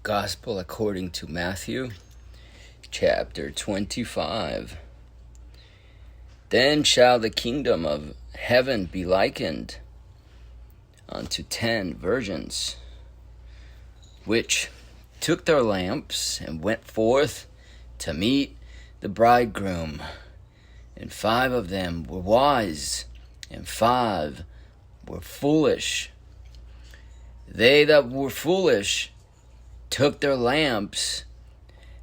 Gospel according to Matthew, chapter 25. Then shall the kingdom of heaven be likened unto 10 virgins, which took their lamps and went forth to meet the bridegroom. And 5 of them were wise, and 5 were foolish. They that were foolish took their lamps,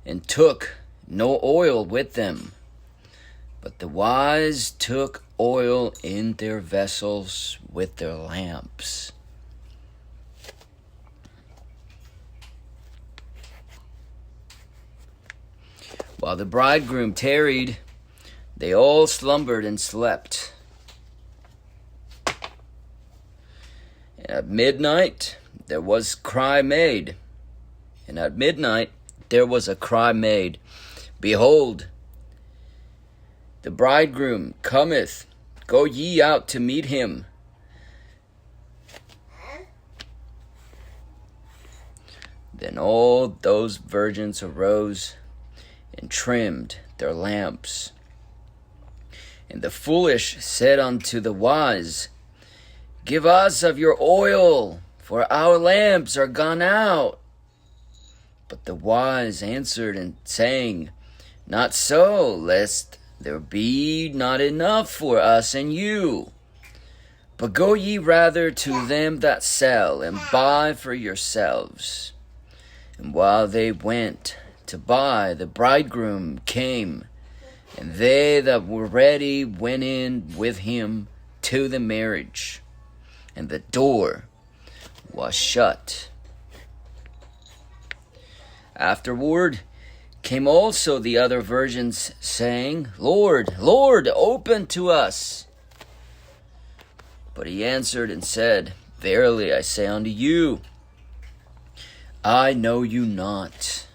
and took no oil with them. But the wise took oil in their vessels with their lamps. While the bridegroom tarried, they all slumbered and slept. And at midnight there was cry made. And at midnight there was a cry made, Behold, the bridegroom cometh, go ye out to meet him. Then all those virgins arose and trimmed their lamps. And the foolish said unto the wise, Give us of your oil, for our lamps are gone out. But the wise answered and saying, Not so, lest there be not enough for us and you. But go ye rather to them that sell, and buy for yourselves. And while they went to buy, the bridegroom came, and they that were ready went in with him to the marriage, and the door was shut. Afterward came also the other virgins, saying, Lord, Lord, open to us. But he answered and said, Verily I say unto you, I know you not.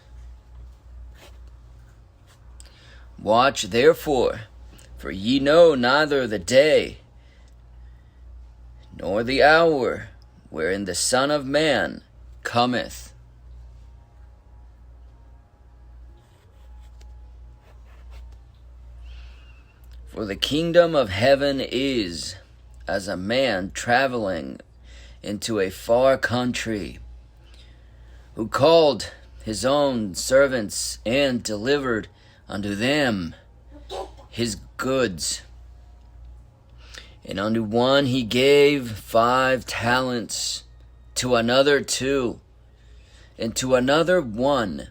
Watch therefore, for ye know neither the day nor the hour wherein the Son of Man cometh. For the kingdom of heaven is as a man traveling into a far country, who called his own servants and delivered unto them his goods. And unto one he gave 5 talents, to another 2, and to another 1,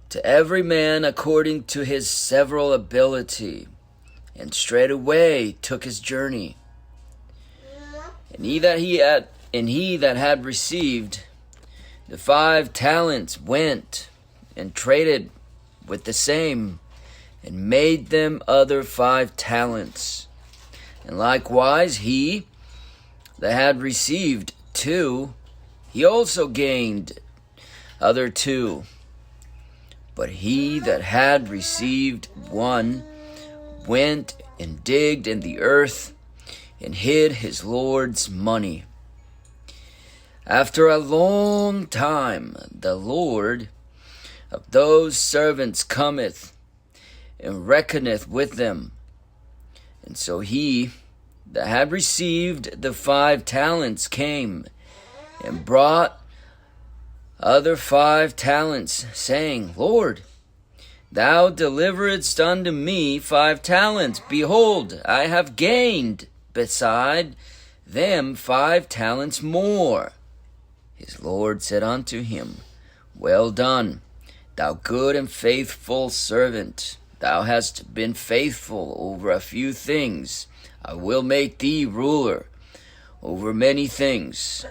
to every man according to his several ability. And straightway took his journey. And he that had received the 5 talents went and traded with the same, and made them other 5 talents. And likewise he that had received 2, he also gained other 2. But he that had received 1 went and digged in the earth, and hid his Lord's money. After a long time the Lord of those servants cometh, and reckoneth with them. And so he that had received the 5 talents came, and brought other 5 talents, saying, Lord, Thou deliveredst unto me 5 talents. Behold, I have gained beside them 5 talents more. His Lord said unto him, Well done, thou good and faithful servant. Thou hast been faithful over a few things. I will make thee ruler over many things.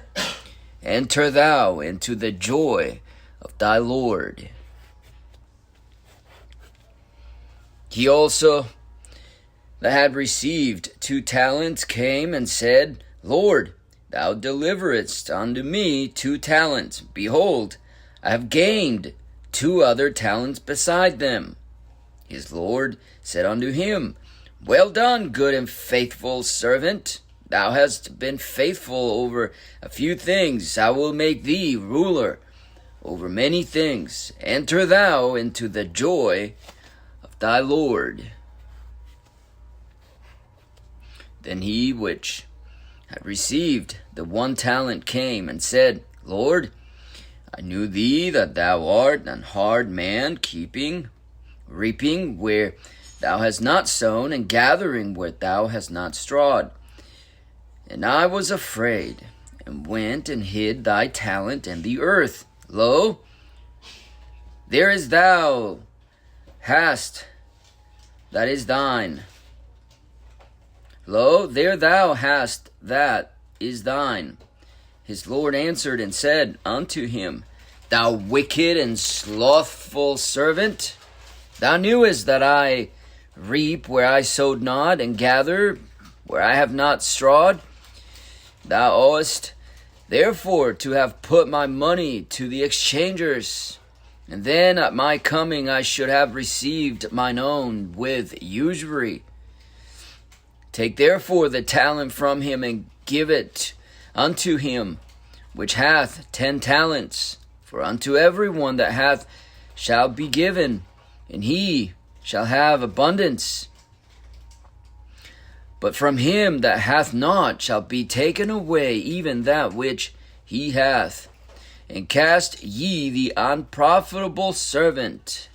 Enter thou into the joy of thy Lord. He also that had received 2 talents came and said, Lord, thou deliveredst unto me 2 talents. Behold, I have gained 2 other talents beside them. His Lord said unto him, Well done, good and faithful servant. Thou hast been faithful over a few things. I will make thee ruler over many things. Enter thou into the joy of thy Lord. Then he which had received the 1 talent came and said, Lord, I knew thee that thou art an hard man, reaping where thou hast not sown, and gathering where thou hast not strawed. And I was afraid, and went and hid thy talent in the earth. Lo, there is thou hast that is thine. Lo, there thou hast that is thine. His Lord answered and said unto him, Thou wicked and slothful servant, thou knewest that I reap where I sowed not, and gather where I have not strawed. Thou oughtest therefore to have put my money to the exchangers, and then at my coming I should have received mine own with usury. Take therefore the talent from him, and give it unto him which hath 10 talents. For unto every one that hath shall be given, and he shall have abundance. But from him that hath not shall be taken away even that which he hath. And cast ye the unprofitable servant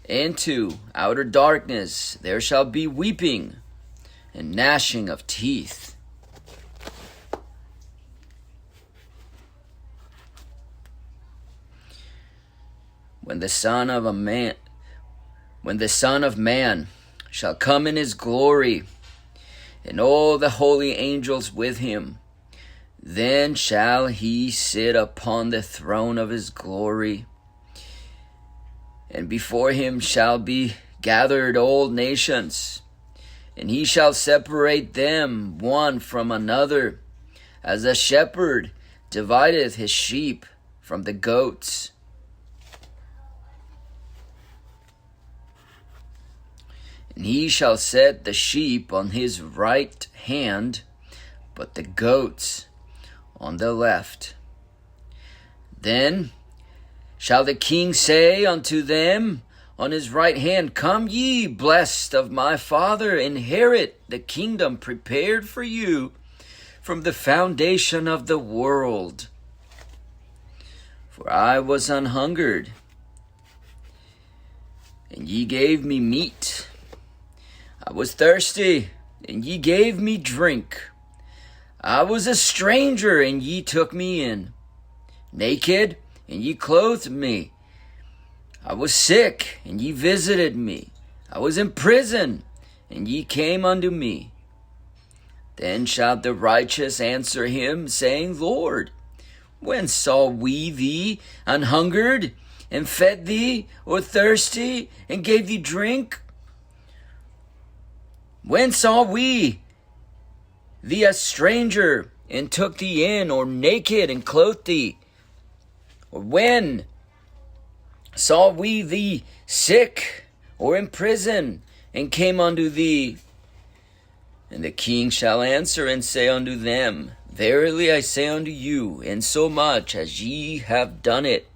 into outer darkness. There shall be weeping and gnashing of teeth. When the Son of Man shall come in his glory, and all the holy angels with him, then shall he sit upon the throne of his glory. And before him shall be gathered all nations, and he shall separate them one from another, as a shepherd divideth his sheep from the goats. And he shall set the sheep on his right hand, but the goats on the left. Then shall the king say unto them on his right hand, Come ye, blessed of my Father, inherit the kingdom prepared for you from the foundation of the world. For I was an hungered, and ye gave me meat. I was thirsty, and ye gave me drink. I was a stranger, and ye took me in. Naked, and ye clothed me. I was sick, and ye visited me. I was in prison, and ye came unto me. Then shall the righteous answer him, saying, Lord, when saw we thee an hungered, and fed thee, or thirsty, and gave thee drink? When saw we thee a stranger, and took thee in, or naked, and clothed thee? Or when saw we thee sick, or in prison, and came unto thee? And the king shall answer and say unto them, Verily I say unto you, insomuch as ye have done it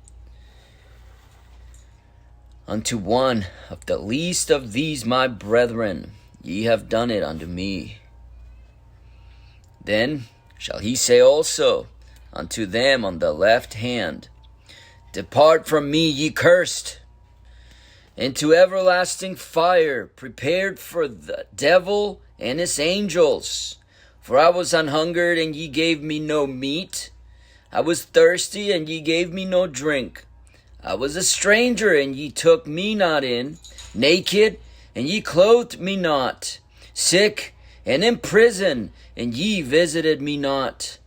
unto one of the least of these my brethren, ye have done it unto me. Then shall he say also unto them on the left hand, Depart from me, ye cursed, into everlasting fire, prepared for the devil and his angels. For I was an hungered, and ye gave me no meat. I was thirsty, and ye gave me no drink. I was a stranger, and ye took me not in. Naked, and ye clothed me not. Sick, and in prison, and ye visited me not.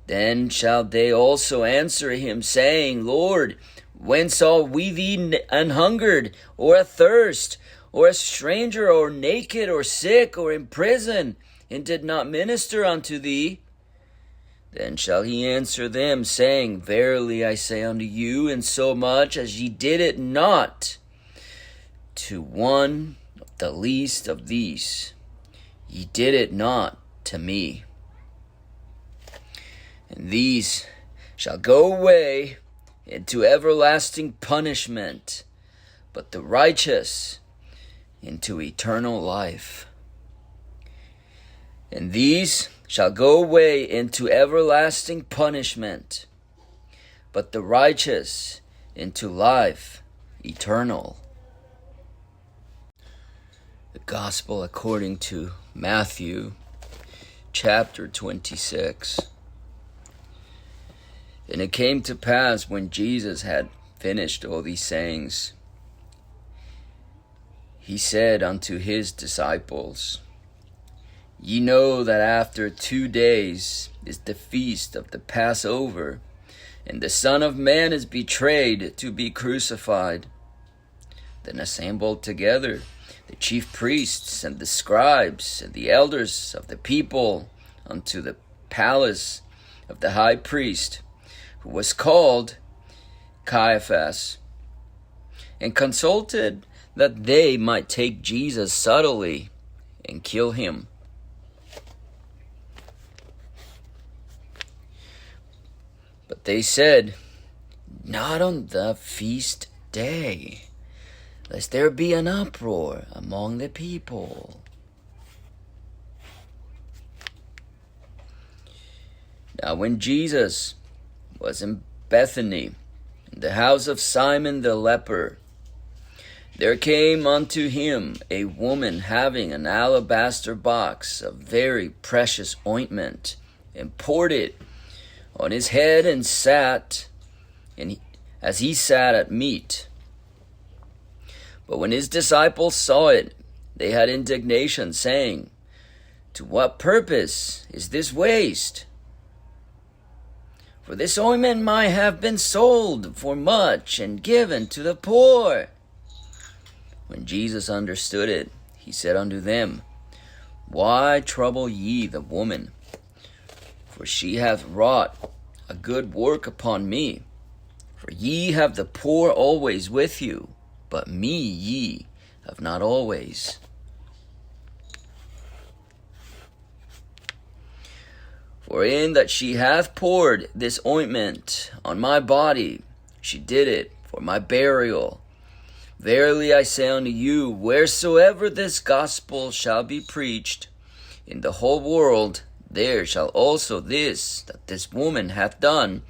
Then shall they also answer him, saying, Lord, when saw we thee an hungered, or athirst, or a stranger, or naked, or sick, or in prison, and did not minister unto thee? Then shall he answer them, saying, Verily I say unto you, insomuch as ye did it not to one of the least of these, ye did it not to me. And these shall go away into everlasting punishment, but the righteous into eternal life. And these shall go away into everlasting punishment, but the righteous into life eternal. The Gospel according to Matthew, chapter 26. And it came to pass, when Jesus had finished all these sayings, he said unto his disciples, Ye know that after 2 days is the feast of the Passover, and the Son of Man is betrayed to be crucified. Then assembled together the chief priests and the scribes and the elders of the people unto the palace of the high priest, who was called Caiaphas, and consulted that they might take Jesus subtly and kill him. But they said, Not on the feast day, lest there be an uproar among the people. Now when Jesus was in Bethany, in the house of Simon the leper, there came unto him a woman having an alabaster box of very precious ointment, and poured it on his head, and sat, as he sat at meat. But when his disciples saw it, they had indignation, saying, To what purpose is this waste? For this ointment might have been sold for much, and given to the poor. When Jesus understood it, he said unto them, Why trouble ye the woman? For she hath wrought a good work upon me. For ye have the poor always with you, but me ye have not always. For in that she hath poured this ointment on my body, she did it for my burial. Verily I say unto you, wheresoever this gospel shall be preached in the whole world, there shall also this that this woman hath done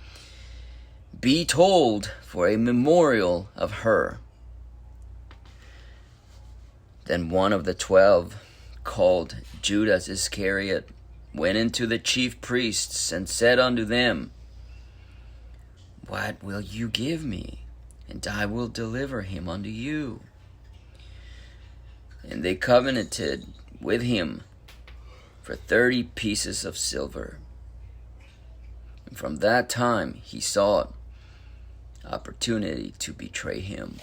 be told for a memorial of her. Then one of the 12, called Judas Iscariot, went into the chief priests, and said unto them, What will you give me? And I will deliver him unto you. And they covenanted with him for 30 pieces of silver. And from that time he sought opportunity to betray him.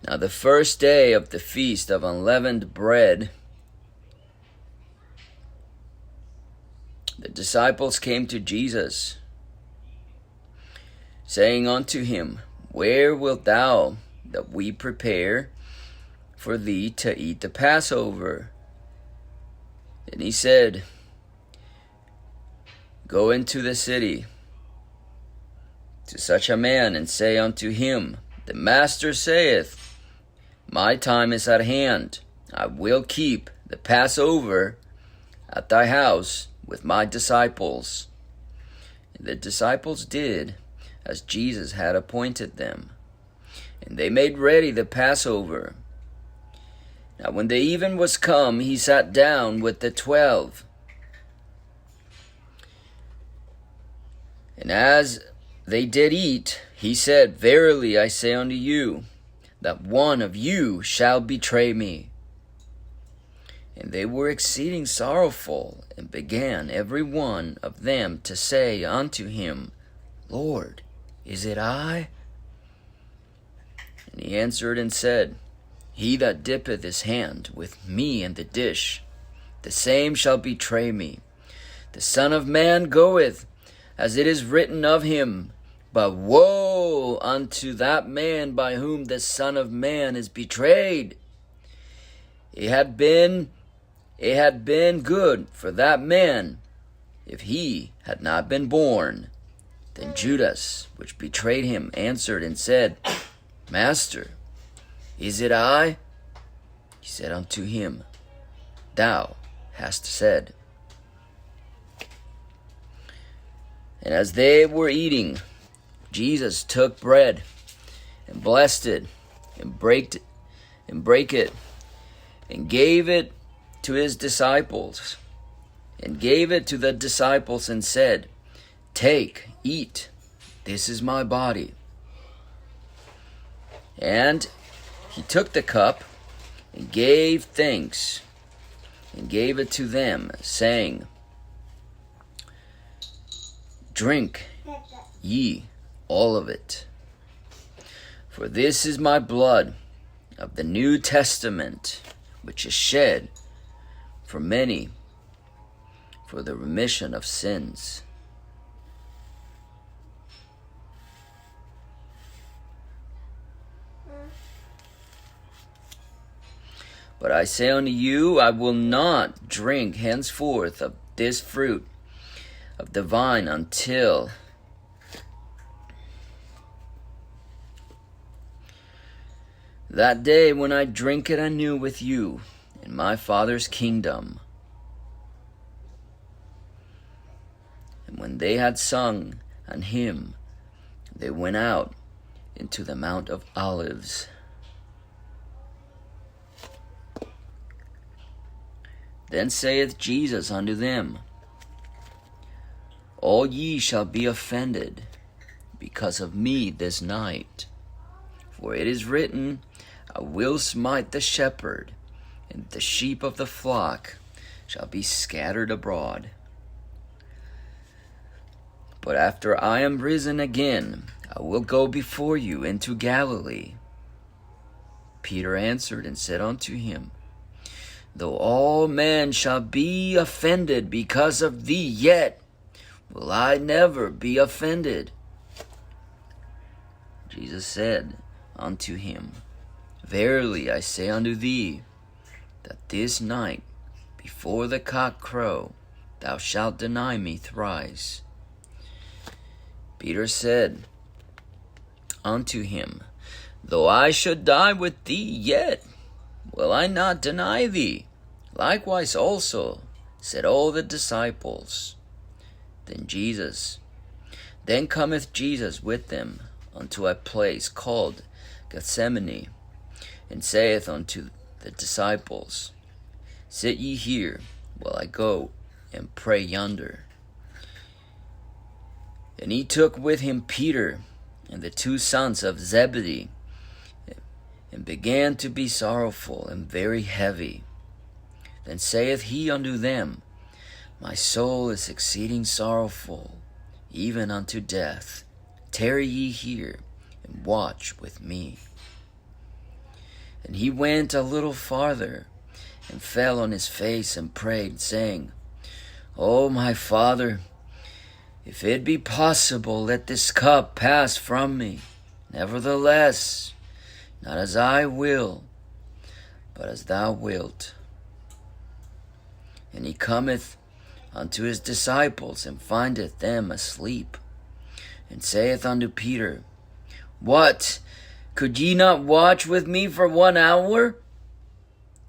Now the first day of the feast of unleavened bread, the disciples came to Jesus, saying unto him, Where wilt thou that we prepare for thee to eat the Passover? And he said, Go into the city to such a man, and say unto him, The Master saith, My time is at hand. I will keep the Passover at thy house with my disciples. And the disciples did as Jesus had appointed them. And they made ready the Passover. Now when the even was come, he sat down with the 12. And as they did eat, he said, Verily I say unto you, that one of you shall betray me. And they were exceeding sorrowful, and began every one of them to say unto him, Lord, is it I? And he answered and said, He that dippeth his hand with me in the dish, the same shall betray me. The Son of Man goeth, as it is written of him. But woe unto that man by whom the Son of Man is betrayed. It had been good for that man if he had not been born. Then Judas, which betrayed him, answered and said, Master, is it I? He said unto him, Thou hast said. And as they were eating, Jesus took bread and blessed it and brake it and gave it to his disciples and gave it to the disciples and said, Take, eat, this is my body. And he took the cup and gave thanks and gave it to them, saying, Drink ye all of it, for this is my blood of the New Testament, which is shed for many for the remission of sins. But I say unto you, I will not drink henceforth of this fruit of the vine until that day when I drink it anew with you in my Father's kingdom. And when they had sung an hymn, they went out into the Mount of Olives. Then saith Jesus unto them, All ye shall be offended because of me this night. For it is written, I will smite the shepherd, and the sheep of the flock shall be scattered abroad. But after I am risen again, I will go before you into Galilee. Peter answered and said unto him, Though all men shall be offended because of thee, yet will I never be offended. Jesus said unto him, Verily I say unto thee, that this night before the cock crow, thou shalt deny me thrice. Peter said unto him, Though I should die with thee, yet will I not deny thee. Likewise also said all the disciples. Then cometh Jesus with them unto a place called Gethsemane, and saith unto the disciples, Sit ye here, while I go and pray yonder. And he took with him Peter and the two sons of Zebedee, and began to be sorrowful and very heavy. Then saith he unto them, My soul is exceeding sorrowful, even unto death. Tarry ye here, and watch with me. And he went a little farther, and fell on his face, and prayed, saying, O my Father, if it be possible, let this cup pass from me. Nevertheless, not as I will, but as thou wilt. And he cometh unto his disciples, and findeth them asleep, and saith unto Peter, What? Could ye not watch with me for 1 hour?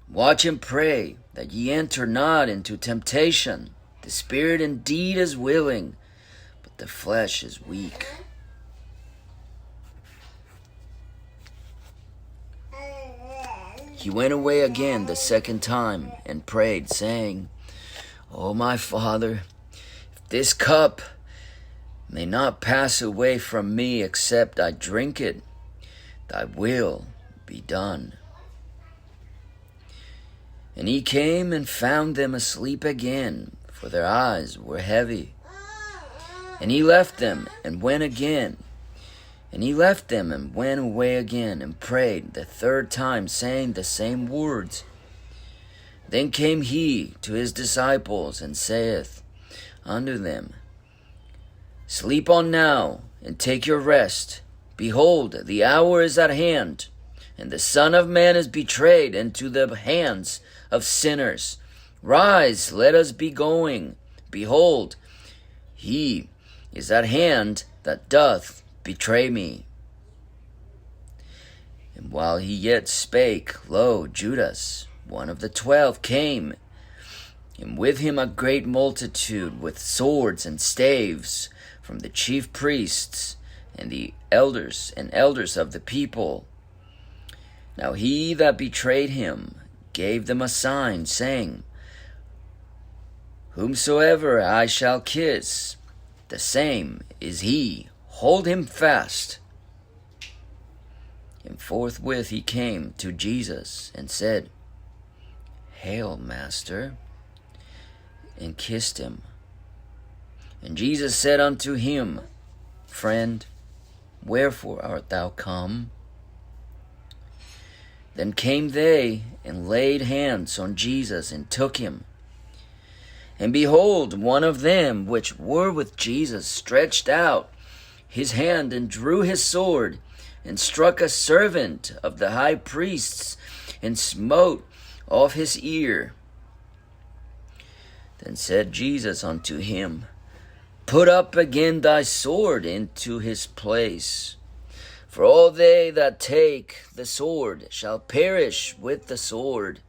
Watch and pray, that ye enter not into temptation. The spirit indeed is willing, but the flesh is weak. He went away again the second time, and prayed, saying, O my Father, if this cup may not pass away from me except I drink it, thy will be done. And he came and found them asleep again, for their eyes were heavy. And he left them and went away again, and prayed the third time, saying the same words. Then came he to his disciples, and saith unto them, Sleep on now, and take your rest. Behold, the hour is at hand, and the Son of Man is betrayed into the hands of sinners. Rise, let us be going. Behold, he is at hand that doth betray me. And while he yet spake, lo, Judas, one of the 12, came, and with him a great multitude with swords and staves from the chief priests and the elders of the people. Now he that betrayed him gave them a sign, saying, Whomsoever I shall kiss, the same is he. Hold him fast. And forthwith he came to Jesus and said, Hail, Master, and kissed him. And Jesus said unto him, Friend, wherefore art thou come? Then came they and laid hands on Jesus and took him. And behold, one of them which were with Jesus stretched out his hand and drew his sword and struck a servant of the high priest's and smote off his ear. Then said Jesus unto him, Put up again thy sword into his place. For all they that take the sword shall perish with the sword.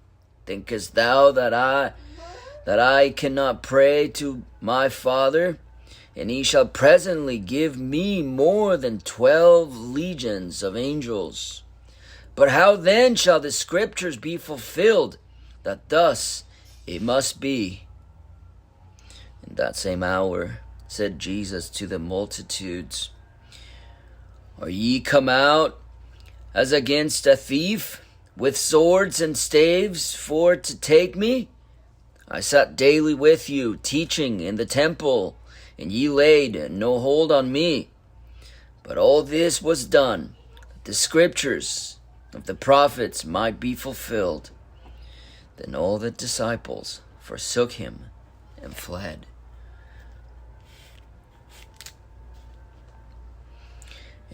Thinkest thou that I cannot pray to my Father, and he shall presently give me more than 12 legions of angels? But how then shall the scriptures be fulfilled, that thus it must be? In that same hour said Jesus to the multitudes, Are ye come out as against a thief, with swords and staves, for to take me? I sat daily with you, teaching in the temple, and ye laid no hold on me. But all this was done, that the scriptures of the prophets might be fulfilled. Then all the disciples forsook him and fled.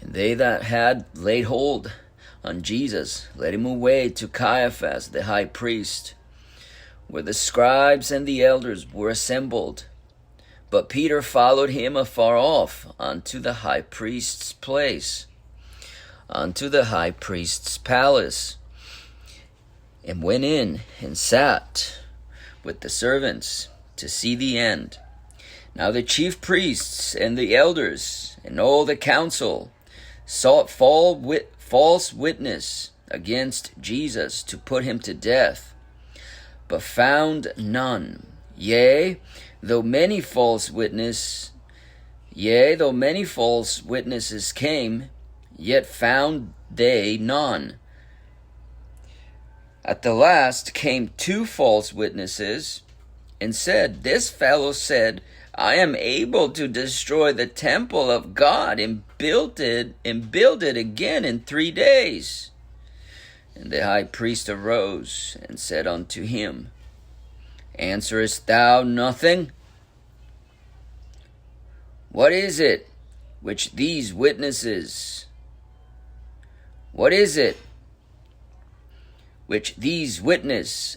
And they that had laid hold on Jesus led him away to Caiaphas the high priest, where the scribes and the elders were assembled. But Peter followed him afar off unto the high priest's place, unto the high priest's palace, and went in and sat with the servants to see the end. Now the chief priests and the elders and all the council sought false witness against Jesus to put him to death, but found none. Yea, though many false witnesses came, yet found they none. At the last came 2 false witnesses, and said, This fellow said, I am able to destroy the temple of God and build it again in 3 days. And the high priest arose and said unto him, Answerest thou nothing? What is it which these witnesses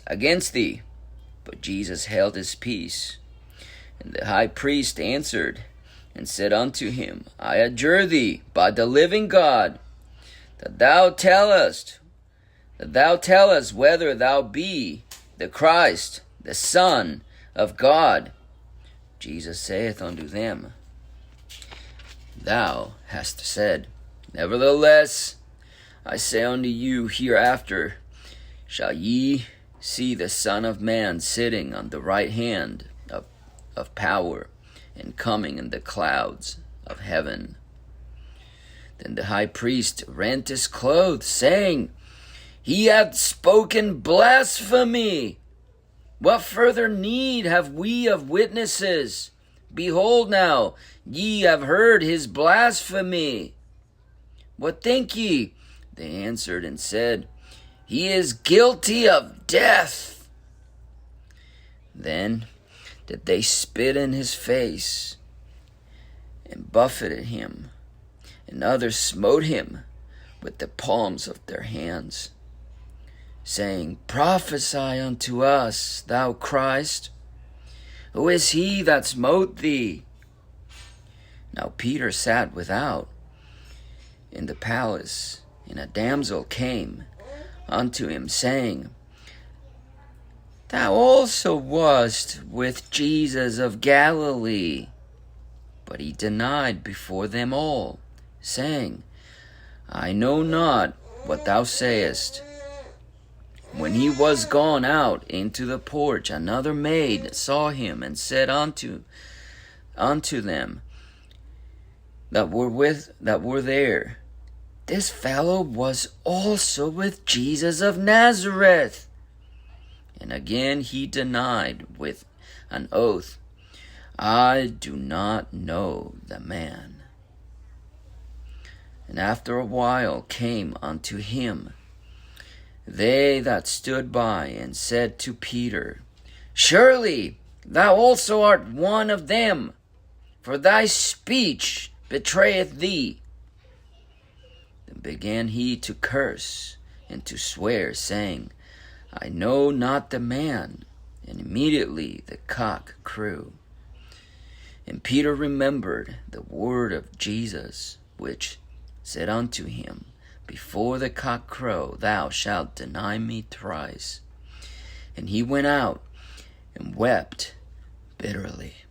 against thee? But Jesus held his peace. And the high priest answered and said unto him, I adjure thee by the living God, that thou tell us whether thou be the Christ, the Son of God. Jesus saith unto them, Thou hast said. Nevertheless, I say unto you, hereafter shall ye see the Son of Man sitting on the right hand of power, and coming in the clouds of heaven. Then the high priest rent his clothes, saying, He hath spoken blasphemy. What further need have we of witnesses? Behold now, ye have heard his blasphemy. What think ye? They answered and said, He is guilty of death. Then did they spit in his face, and buffeted him, and others smote him with the palms of their hands, saying, Prophesy unto us, thou Christ. Who is he that smote thee? Now Peter sat without in the palace, and a damsel came unto him, saying, Thou also wast with Jesus of Galilee. But he denied before them all, saying, I know not what thou sayest. When he was gone out into the porch, another maid saw him, and said unto them that were there, This fellow was also with Jesus of Nazareth. And again he denied with an oath, I do not know the man. And after a while came unto him they that stood by, and said to Peter, Surely thou also art one of them, for thy speech betrayeth thee. Then began he to curse and to swear, saying, I know not the man. And immediately the cock crew. And Peter remembered the word of Jesus, which said unto him, Before the cock crow, thou shalt deny me thrice. And he went out and wept bitterly.